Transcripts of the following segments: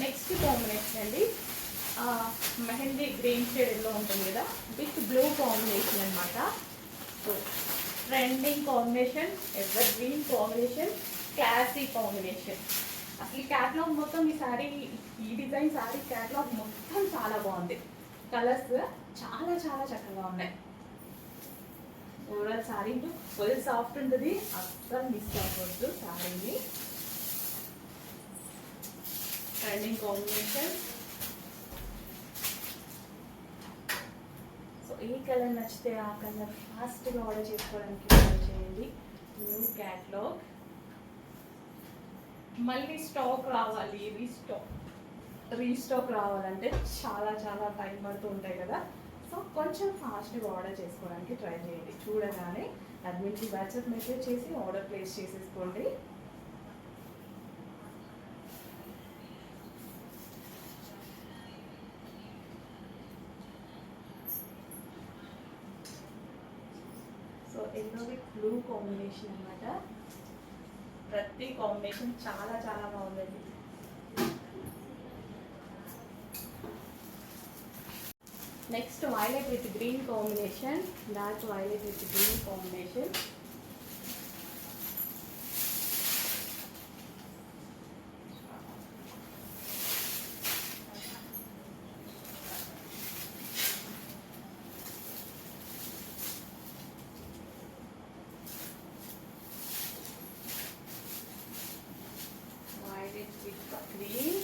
Next combination అండి mehndi green షేడ్లో ఉంటుంది కదా, విత్ బ్లూ కాంబినేషన్ అనమాట. So trending combination, ever green combination, classy combination. అసలు క్యాట్లాగ్ మొత్తం ఈ సారీ, ఈ డిజైన్ సారీ క్యాట్లాగ్ మొత్తం చాలా బాగుంది. కలర్స్ చాలా చాలా చక్కగా ఉన్నాయి. ఓవరాల్ సారీ ఫుల్ సాఫ్ట్ ఉంటుంది, అస్సలు మిస్ అవ్వద్దు సారీని. Trending combination. సో ఈ కలర్ నచ్చితే ఆ కలర్ ఫాస్ట్గా ఆర్డర్ చేసుకోవడానికి ట్రై చేయండి. New catalogue. మళ్ళీ స్టాక్ రావాలి, రీస్టాక్ రావాలంటే చాలా చాలా టైం పడుతూ ఉంటాయి కదా. సో కొంచెం ఫాస్ట్గా ఆర్డర్ చేసుకోవడానికి ట్రై చేయండి. చూడగానే అడ్మిన్కి వాట్సాప్ మెసేజ్ చేసి ఆర్డర్ ప్లేస్ చేసేసుకోండి. So yellow with blue combination అనమాట. ప్రతి కాంబినేషన్ చాలా చాలా బాగుందండి. Next violet with green combination, dark violet with green combination. Green.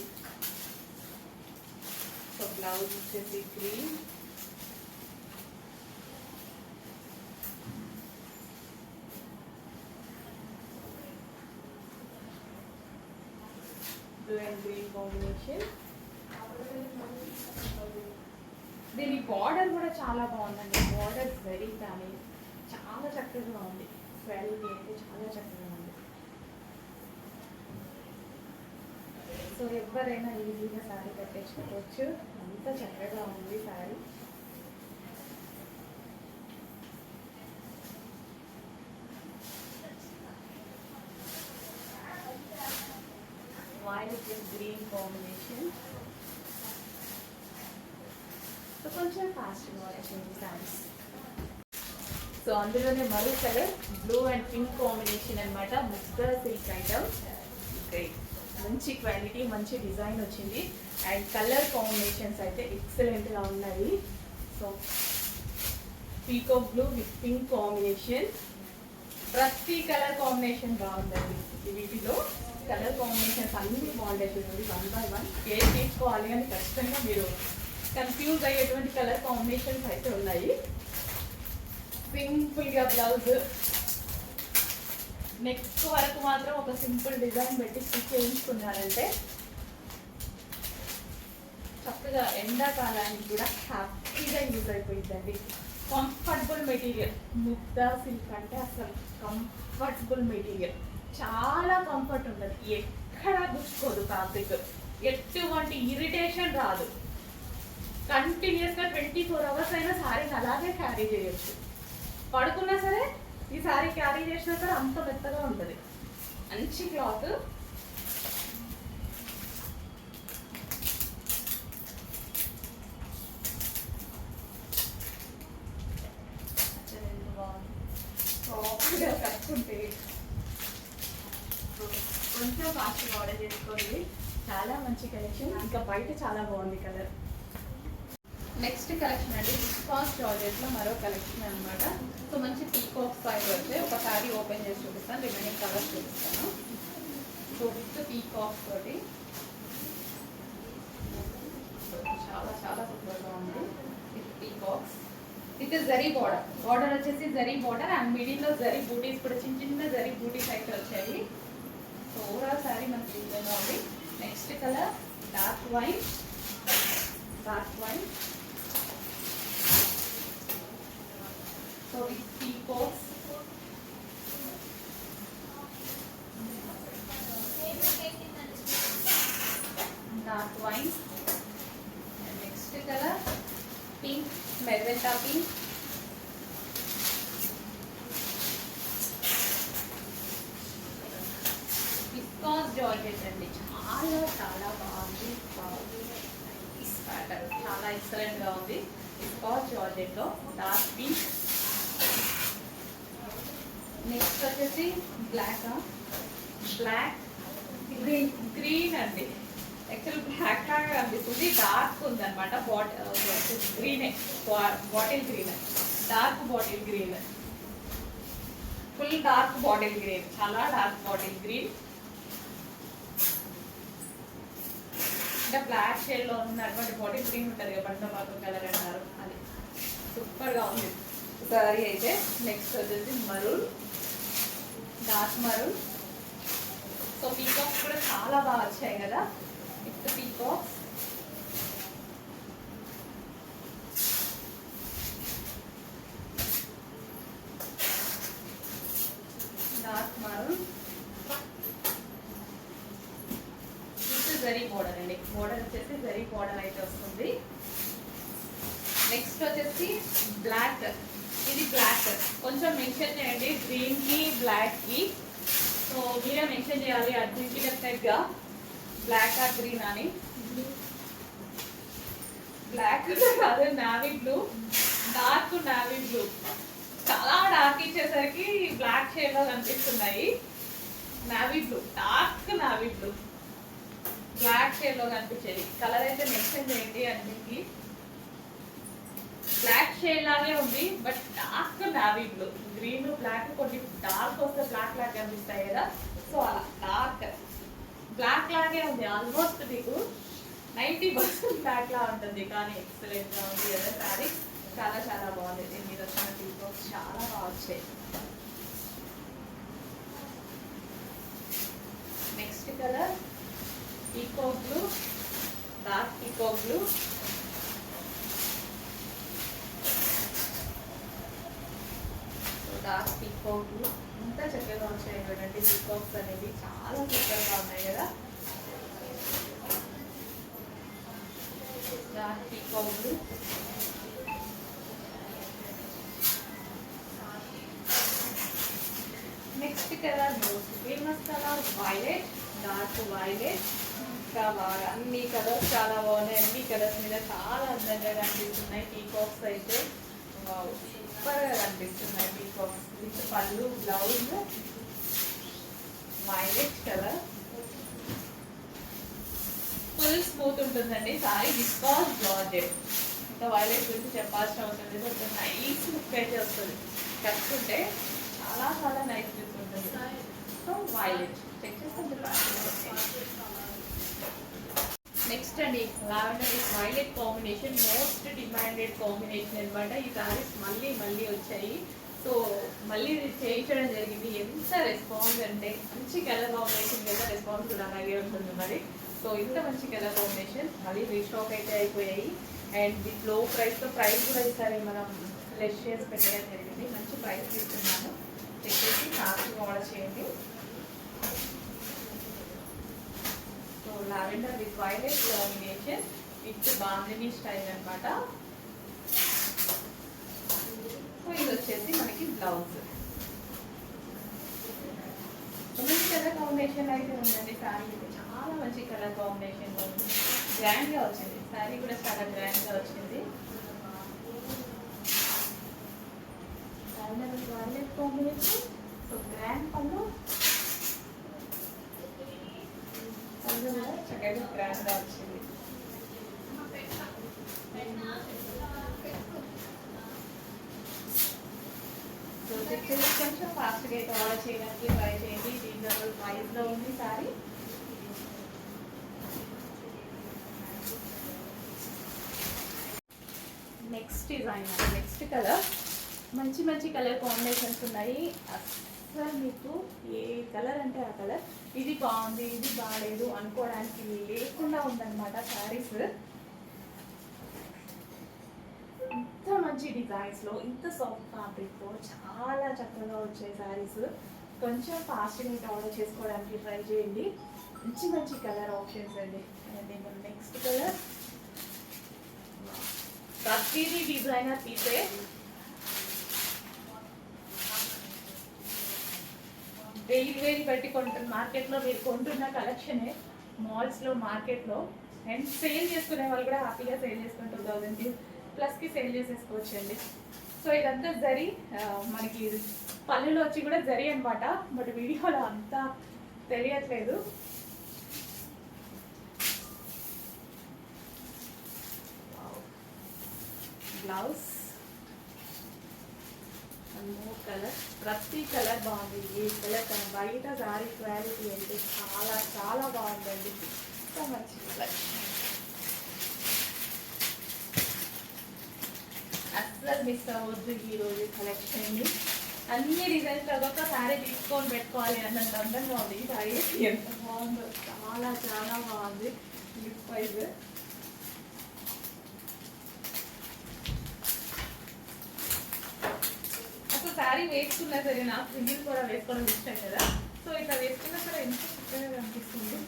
So blouse వచ్చేసి green. Blue and green combination. దీని బార్డర్ కూడా చాలా బాగుందండి. బార్డర్ వెరీ కానీ చాలా చక్కగా ఉంది. క్వాలిటీ అయితే చాలా చక్కగా ఉంది. సో ఎవరైనా ఈజీగా శారీ కట్టేసుకోవచ్చు, అంత చక్కగా ఉంది sari. Violet with green combination. So కొంచెం ఫాస్ట్గా వచ్చేసింది శారీస్. సో అందులోనే మరో colour blue and pink combination అనమాట. ముగ్గుర సిల్క్ ఐటమ్. గ్రేట్, మంచి క్వాలిటీ, మంచి డిజైన్ వచ్చింది. అండ్ కలర్ కాంబినేషన్స్ అయితే ఎక్సలెంట్గా ఉన్నాయి. So peacock blue with pink combination. ప్రతి కలర్ కాంబినేషన్ బాగుందండి. వీటిలో కలర్ కాంబినేషన్స్ అన్నీ బాగుంటాయి. చూడండి, 1 by 1 ఏది తీసుకోవాలి అని ఖచ్చితంగా మీరు కన్ఫ్యూజ్ అయ్యేటువంటి కలర్ కాంబినేషన్స్ అయితే ఉన్నాయి. సింపుల్గా బ్లౌజ్, నెక్స్ట్ వరకు మాత్రం ఒక సింపుల్ డిజైన్ పెట్టి స్టిచ్ చేయించుకున్నారంటే చక్కగా ఎండాకాలానికి కూడా హ్యాపీగా యూజ్ అయిపోయిందండి. Comfortable material. ముద్దా సిల్క్ అంటే అసలు కంఫర్టబుల్ మెటీరియల్, చాలా కంఫర్ట్ ఉంటుంది. ఎక్కడా గుచ్చుకోదు ఫ్యాబ్రిక్, ఎటువంటి ఇరిటేషన్ రాదు. కంటిన్యూస్గా 24 hours అయినా సారీని అలాగే క్యారీ చేయొచ్చు. పడుకున్నా సరే ఈ సారీ క్యారీ చేసినా సరే అంత మెత్తగా ఉంటుంది. మంచి క్లాత్. సాఫ్ట్గా కట్టుకుంటే కొంచెం ఫాస్ట్గా ఆర్డర్ చేసుకోండి. చాలా మంచి కలెక్షన్. ఇంకా బయట చాలా బాగుంది కలర్. నెక్స్ట్ కలెక్షన్ అండి విస్కాస్ జార్జెట్లో మరో కలెక్షన్ అనమాట. సో మంచి పీకాక్ స్టైల్ వచ్చే ఒక సారీ ఓపెన్ చేసి చూపిస్తాను, రిమైనింగ్ కలర్స్ చూపిస్తాను. సో విత్ పీకాక్ తోటి చాలా చాలా సూపర్గా ఉంది. With peacocks with zari border. Border వచ్చేసి జరీ బార్డర్ అండ్ మిడిల్లో జరీ బూటీస్ కూడా చిన్న చిన్న జరీ బూటీస్ అయితే వచ్చాయి. సో ఓవరాల్ సారీ మనకి విధంగా ఉంది. Next colour dark wine. So with peacocks. Dark wine. And next color pink, magenta pink. Viscose georgette అండి, చాలా చాలా బాగుంది. చాలా ఎక్సలెంట్ గా ఉంది. విస్కాస్ జార్జెట్ లో డార్క్ పింక్. నెక్స్ట్ వచ్చేసి బ్లాక్ గ్రీన్ అండి. యాక్చువల్ బ్లాక్ లాగా కనిపిస్తుంది, డార్క్ ఉందన్నమాట. గ్రీనే, bottle green, dark bottle green, full dark bottle green, చాలా డార్క్ బాటిల్ గ్రీన్. ఇంకా బ్లాక్ షేడ్ లో ఉన్నటువంటి బాటిల్ గ్రీన్ ఉంటుంది కదా, బండపాకు కలర్ అంటారు, అది సూపర్ గా ఉంది సారీ అయితే. నెక్స్ట్ వచ్చేసి maroon, dark maroon. So peacocks కూడా చాలా బాగా వచ్చాయి కదా, with peacocks. Dark maroon with zari border అండి. బోర్డర్ వచ్చేసి జరీ బోర్డర్ అయితే వస్తుంది. నెక్స్ట్ వచ్చేసి బ్లాక్. ఇది బ్లాక్ కొంచెం మెన్షన్ చేయండి, గ్రీన్ కి బ్లాక్ కి. సో మీరే మెన్షన్ చేయాలి అర్జెంట్లీ డెఫినెట్గా, బ్లాక్ ఆర్ గ్రీన్ అని. బ్లాక్ కాదు, navy blue, dark navy blue. చాలా డార్క్ ఇచ్చేసరికి బ్లాక్ షేడ్ లో కనిపిస్తున్నాయి. Navy blue, dark navy blue, black shade లో కనిపించేది. కలర్ అయితే మెన్షన్ చేయండి అన్నింటికి. బ్లాక్ షేడ్ లాగే ఉంది, but dark navy blue. Green black కొన్ని డార్క్ వస్తే బ్లాక్ లాగా కనిపిస్తాయి కదా, సో అలా డార్క్ బ్లాక్ లాగే ఉంది. ఆల్మోస్ట్ మీకు 90% బ్లాక్ లా ఉంటుంది, కానీ ఎక్సలెంట్ గా ఉంది కదా సారీ. చాలా చాలా బాగుంది. దీని మీద వచ్చిన పీకాక్స్ చాలా బాగా వచ్చాయి. Next colour peacock blue, dark peacock blue. Dark peacock blue ఎంత చక్కగా వచ్చాయి చూడండి. పీకాక్స్ అనేవి చాలా చక్కగా ఉన్నాయి కదా. Dark peacock blue. Next colour most famous colour violet, dark violet. ఇంకా బాగా అన్ని కలర్స్ చాలా బాగున్నాయి. అన్ని కలర్స్ మీద చాలా అందంగా కనిపిస్తున్నాయి. పీకాక్స్ అయితే సూపర్ గా కనిపిస్తున్నాయి. పీకాక్స్ విత్ పళ్ళు, blouse, violet colour. Full smooth ఉంటుందండి సారీ. Viscous georgette. ఇంకా వైలెట్ గురించి చెప్పాల్సిన అవసరం లేదు. ఒక నైస్ లుక్ అయితే వస్తుంది, కట్టుకుంటే చాలా చాలా నైస్ లుక్ ఉంటుంది. సో వైలెట్ చెక్ చేసుకుంటే నెక్స్ట్ అండి lavender with violet combination, most demanded combination అనమాట. ఈ సారీస్ మళ్ళీ మళ్ళీ వచ్చాయి. సో మళ్ళీ చేయించడం జరిగింది. ఎంత రెస్పాన్స్ అంటే మంచి కలర్ కాంబినేషన్ కదా, రెస్పాన్స్ కూడా అలాగే ఉంటుంది మరి. సో ఇంత మంచి కలర్ కాంబినేషన్ మళ్ళీ రీస్టాక్ అయితే అయిపోయాయి. అండ్ విత్ లో ప్రైస్తో ప్రైస్ కూడా ఈసారి మనం లెస్ చేసి పెట్టడం జరిగింది. మంచి ప్రైస్ తీసుకున్నాను, చెక్ చేసి నాకు ఆర్డర్ చేయండి. So lavender with violet combination with bandhani style అనమాట. సో ఇది వచ్చేసి మనకి బ్లౌజ్. మంచి కలర్ కాంబినేషన్ అయితే ఉందండి. శారీ చాలా మంచి కలర్ కాంబినేషన్ ఉంది, గ్రాండ్ గా వచ్చింది. శారీ కూడా చాలా గ్రాండ్ గా వచ్చింది. Violet combination. సో గ్రాండ్ పళ్ళు, చక్కగా గ్రాండ్ గా వచ్చింది. సో చెక్ చేసి కొంచెం ఫాస్ట్గా అయితే ఆర్డర్ చేయడానికి ట్రై చేయండి. రీజనబుల్ ప్రైస్లో ఉంది sorry. Next design, next colour. మంచి మంచి కలర్ కాంబినేషన్స్ ఉన్నాయి. అసలు మీకు ఏ కలర్ అంటే ఆ కలర్. ఇది బాగుంది, ఇది బాగాలేదు అనుకోవడానికి లేకుండా ఉందన్నమాట శారీస్. ఇంత మంచి డిజైన్స్లో, ఇంత సాఫ్ట్ ఫ్యాబ్రిక్తో చాలా చక్కగా వచ్చాయి శారీస్. కొంచెం ఫాస్ట్గా ఇంకా ఆర్డర్ చేసుకోవడానికి ట్రై చేయండి. మంచి మంచి కలర్ ఆప్షన్స్ అండి. నెక్స్ట్ కలర్ ప్రతిదీ డిజైనర్ పీసే. డైలీ వేరీ బట్టి కొంటున్న మార్కెట్లో మీరు కొంటున్న కలెక్షనే మాల్స్లో, మార్కెట్లో అండ్ సేల్ చేసుకునే వాళ్ళు కూడా హ్యాపీగా సేల్ చేసుకుని 2000 ప్లస్కి సేల్ చేసేసుకోవచ్చు అండి. సో ఇదంతా జరీ మనకి పళ్ళులో వచ్చి కూడా జరీ అనమాట, బట్ వీడియోలో అంతా తెలియట్లేదు. బ్లౌజ్ కలర్, ప్రతి కలర్ బాగుంది. ఈ కలర్ బయట సారీ క్వాలిటీ అయితే చాలా చాలా బాగుందండి. సో మంచి కలర్, అస్సలు మిస్ అవ్వద్దు ఈరోజు కలెక్షన్. అన్ని డిజైన్స్ ఒక్కొక్క శారీ తీసుకొని పెట్టుకోవాలి అన్నంత అందంగా ఉంది. ఈ శారీ ఎంత బాగుందో, చాలా చాలా బాగుంది. లిప్ వైజ్ అసలు శారీ వేసుకున్నా సరే నాకు సింగిల్ కూడా వేసుకోవడం ఇష్టం కదా. సో ఇట్లా వేసుకున్నా సరే ఎంత చక్కగా కనిపిస్తుంది.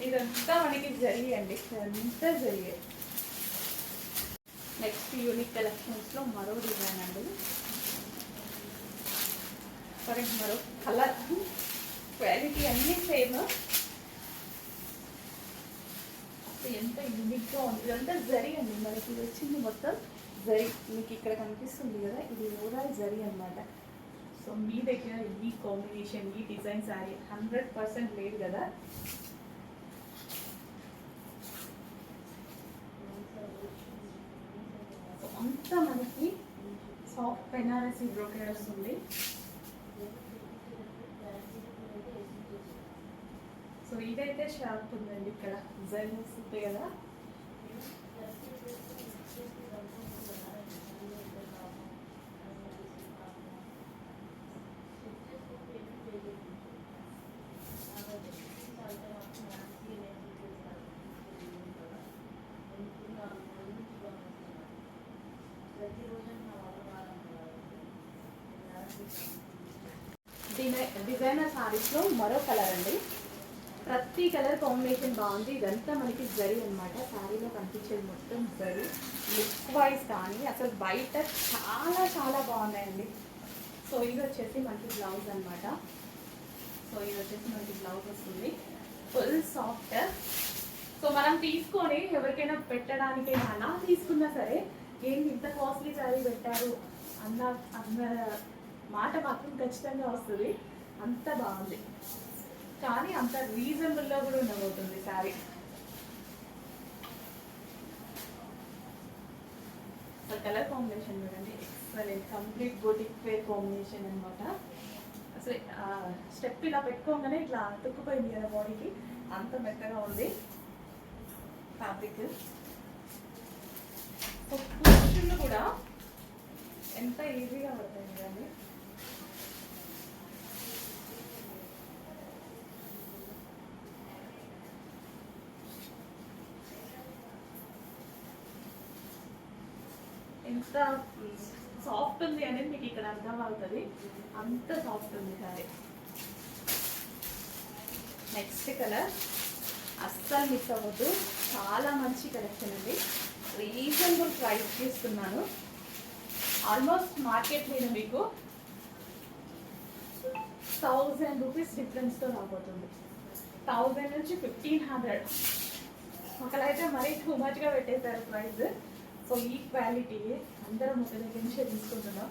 ఇదంతా మనకి జరిగండి, ఇదంతా జరిగే. నెక్స్ట్ యూనిక్ కలెక్షన్స్లో మరో డిజైన్ అండి. సరే మరో కలర్, క్వాలిటీ అన్నీ సేమ్. ఎంత యూనిక్గా ఉంది. ఇదంతా జరీ అండి, మనకి ఇది వచ్చింది మొత్తం జరీ. మీకు ఇక్కడ కనిపిస్తుంది కదా, ఇది ఓవరాల్ జరీ అనమాట. సో మీ దగ్గర ఈ కాంబినేషన్, ఈ డిజైన్ శారీ 100% లేదు కదా. అంతా మనకి సాఫ్ట్ బెనారసీ బ్రోకెడ్ వస్తుంది. సో ఇదైతే షార్ప్ ఉందండి, ఇక్కడ డిజైన్ వస్తుంది కదా. డిజైనర్ సారీస్లో మరో కలర్ అండి. ప్రతి కలర్ కాంబినేషన్ బాగుంది. ఇదంతా మనకి జరీ అనమాట. శారీలో కనిపించేది మొత్తం జరీ. లుక్ వైజ్ కానీ అసలు బయట చాలా చాలా బాగున్నాయండి. సో ఇది వచ్చేసి మనకి బ్లౌజ్ అనమాట. సో ఇది వచ్చేసి మనకి బ్లౌజ్ వస్తుంది, ఫుల్ సాఫ్ట్. సో మనం తీసుకొని ఎవరికైనా పెట్టడానికైనా అలా తీసుకున్నా సరే ఏంటి ఇంత కాస్ట్లీ శారీ పెట్టారు అన్న మాట మాత్రం ఖచ్చితంగా వస్తుంది. అంత బాగుంది, కానీ అంత రీజనబుల్లో కూడా ఉండబోతుంది శారీ. కలర్ కాంబినేషన్ చూడండి, excellent. Complete boutique wear combination అనమాట. అసలు స్టెప్ ఇలా పెట్టుకోగానే ఇట్లా తుక్కుపోయింది కదా బాడీకి, అంత మెత్తగా ఉంది ఫ్యాబ్రిక్. కుషన్లు కూడా ఎంత ఈజీగా పడతాయి కదండి. ఎంత సాఫ్ట్ ఉంది అనేది మీకు ఇక్కడ అర్థం అవుతుంది, అంత సాఫ్ట్ ఉంది సారీ. నెక్స్ట్ కలర్ అస్సలు మిస్ అవ్వద్దు, చాలా మంచి కలెక్షన్ అండి. రీజనబుల్ ప్రైస్ తీసుకున్నాను. ఆల్మోస్ట్ మార్కెట్ మీద మీకు 1000 రూపీస్ డిఫరెన్స్తో రాబోతుంది. 1000 నుంచి 1500. ఒకలైతే మరీ టూ మచ్గా పెట్టేశారు ప్రైస్. సో ఈ క్వాలిటీ అందరం ఒక దగ్గర నుంచే తీసుకుంటున్నాం.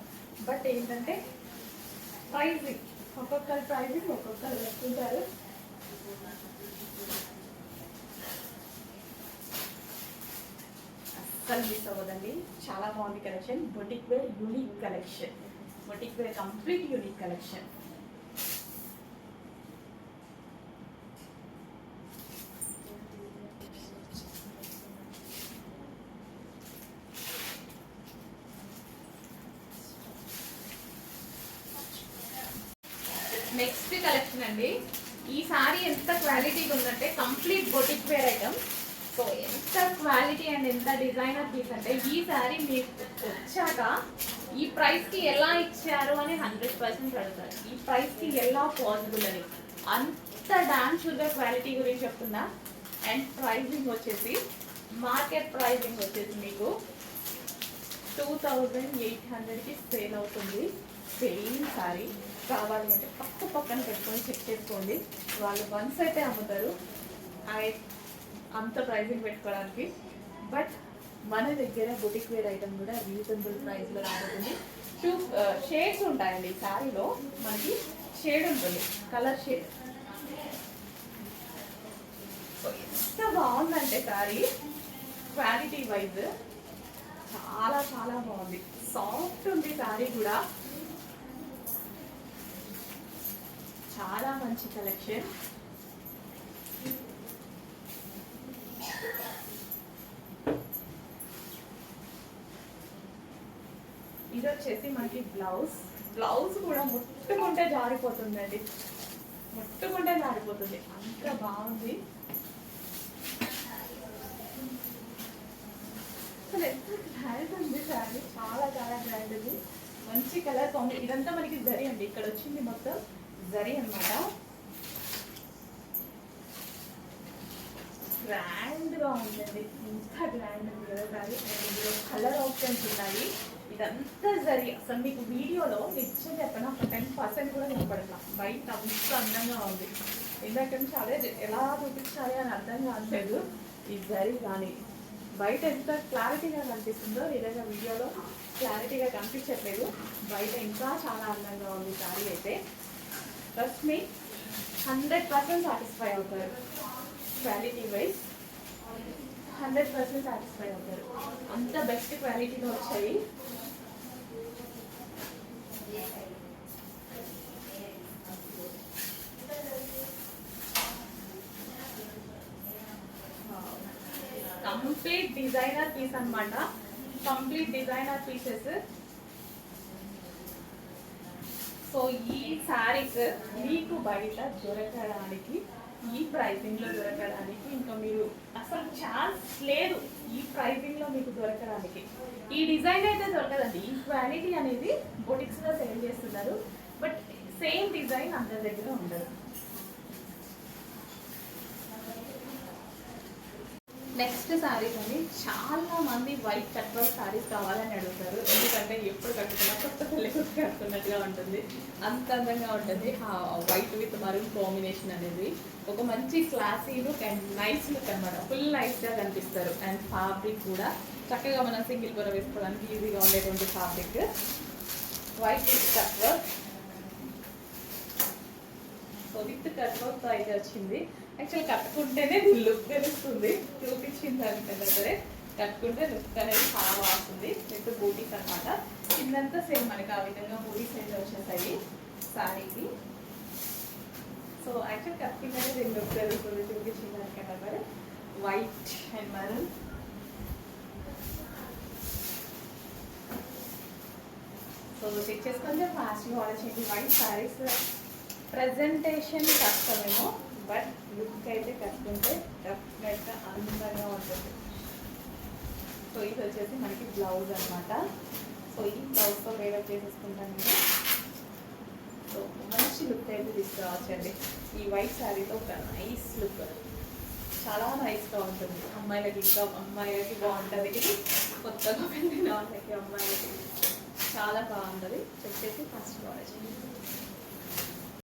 బట్ ఏంటంటే ప్రైజింగ్, ఒక్కొక్కరు ప్రైజింగ్ ఒక్కొక్కరు పెట్టుకుంటారు. అస్సలు మిస్ అవ్వదండి, చాలా బాగుంది collection. Boutique wear unique collection, boutique wear complete unique collection. Next collection అండి. ఈ సారీ ఎంత క్వాలిటీగా ఉందంటే complete boutique wear item. So ఎంత క్వాలిటీ అండ్ ఎంత డిజైనర్ పీస్ అంటే ఈ సారీ మీకు వచ్చాక ఈ ప్రైస్కి ఎలా ఇచ్చారు అని 100% అడుగుతారు. ఈ ప్రైస్కి ఎలా పాసిబుల్ అని అంత డాన్స్గా క్వాలిటీ గురించి చెప్తున్నా. అండ్ ప్రైజింగ్ వచ్చేసి మార్కెట్ ప్రైజింగ్ వచ్చేసి మీకు 2800కి సేల్ అవుతుంది సేమ్ సారీ. కావాలి అంటే పక్కన పెట్టుకొని చెక్ చేసుకోండి. వాళ్ళు వన్స్ అయితే అమ్ముతారు అంత ప్రైజింగ్ పెట్టుకోవడానికి. బట్ మన దగ్గర బొటిక్ వేర్ ఐటమ్ కూడా రీజనబుల్ ప్రైస్లో రాబోతుంది. షేడ్స్ ఉంటాయండి ఈ శారీలో. మనకి షేడ్ ఉంటుంది, కలర్ షేడ్. సో ఎంత బాగుందంటే శారీ క్వాలిటీ వైజ్ చాలా చాలా బాగుంది. సాఫ్ట్ ఉంది శారీ కూడా. చాలా మంచి కలెక్షన్. ఇది వచ్చేసి మనకి బ్లౌజ్ కూడా ముట్టుకుంటే జారిపోతుందండి, ముట్టుకుంటే జారిపోతుంది, అంత బాగుంది. అసలు ఎంత గ్రాండ్ ఉంది శారీ, చాలా చాలా గ్రాండ్ ఉంది. మంచి కలర్ కాంబినేషన్. ఇదంతా మనకి జరీ అండి, ఇక్కడ వచ్చింది మొత్తం జరీ అన్నమాట. గ్రాండ్గా ఉందండి, ఇంత గ్రాండ్ ఉంది కదా శారీ. ఇందులో కలర్ ఆప్షన్స్ ఉన్నాయి. ఇదంతా జరీ. అసలు మీకు వీడియోలో నిజం చెప్పిన ఒక 10% కూడా కనపడట్లా. బయట అంత అందంగా ఉంది. ఇందాక నుంచి అదే ఎలా చూపించాలి అని అర్థం కావట్లేదు. ఈ జరీ కానీ బయట ఎంత క్లారిటీగా కనిపిస్తుందో నిజంగా వీడియోలో క్లారిటీగా కనిపించట్లేదు. బయట ఇంకా చాలా అందంగా ఉంది శారీ అయితే. ట్రస్ట్ మీ 100% సాటిస్ఫై అవుతారు. క్వాలిటీ వైజ్ 100% సాటిస్ఫై అవుతారు. అంత బెస్ట్ క్వాలిటీలో వచ్చాయి. కంప్లీట్ డిజైనర్ పీస్ అన్నమాట. Complete designer pieces. సో ఈ శారీస్ మీకు బయట దొరకడానికి, ఈ ప్రైసింగ్లో దొరకడానికి ఇంకా మీరు అసలు ఛాన్స్ లేదు. ఈ ప్రైసింగ్లో మీకు దొరకడానికి ఈ డిజైన్ అయితే దొరకదండి. ఈ క్వాలిటీ అనేది బొటిక్స్లో సేల్ చేస్తున్నారు. బట్ సేమ్ డిజైన్ అందరి దగ్గర ఉండదు. నెక్స్ట్ శారీస్ అండి. చాలా మంది వైట్ కట్ వర్క్ శారీస్ కావాలని అడుగుతారు. ఎందుకంటే ఎప్పుడు కట్టుకున్నా కొత్త పెళ్లి కట్టుకున్నట్టుగా ఉంటుంది, అంత అందంగా ఉంటుంది. వైట్ విత్ మరూన్ కాంబినేషన్ అనేది ఒక మంచి classy look and nice look అనమాట. ఫుల్ నైస్గా కనిపిస్తారు. అండ్ ఫ్యాబ్రిక్ కూడా చక్కగా మనం సింగిల్ కూర వేసుకోవడానికి ఈజీగా ఉండేటువంటి fabric. White with cut work. So with cut work అయితే వచ్చింది. యాక్చువల్ కట్టుకుంటేనే లుక్ తెలుస్తుంది, చూపించిన దానికన్నా సరే కట్టుకుంటే లుక్ అనేది చాలా బాగుంటుంది. విత్ బూటీస్ అనమాట. కిందంతా సేమ్ మనకి ఆ విధంగా బూటీస్ అయితే వచ్చేసాయి శారీకి. సో యాక్చువల్ కట్టుకుంటేనే దీని లుక్ తెలుస్తుంది, చూపించిన దానికన్నా సరే. White and maroon. So check చేసుకుంటే ఫాస్ట్గా ఆర్డర్ చేయండి. వైట్ శారీస్ ప్రజెంటేషన్ కష్టమేమో, బట్ లుక్ అయితే కట్టుకుంటే డెఫినెట్గా అందంగా ఉంటుంది. సో ఇది వచ్చేసి మనకి బ్లౌజ్ అనమాట. సో ఈ బ్లౌజ్తో వేరప్ చేసేసుకుంటాను నేను. సో మంచి లుక్ అయితే తీసుకురావచ్చండి. ఈ వైట్ శారీతో ఒక నైస్ లుక్, చాలా నైస్గా ఉంటుంది. అమ్మాయిలకి ఇంకా అమ్మాయిలకి బాగుంటుంది. ఇది కొత్తగా వెళ్ళిన వాళ్ళకి అమ్మాయిలకి చాలా బాగుంటుంది. చెక్ చేసి ఫస్ట్ ఆర్డర్ చేయండి.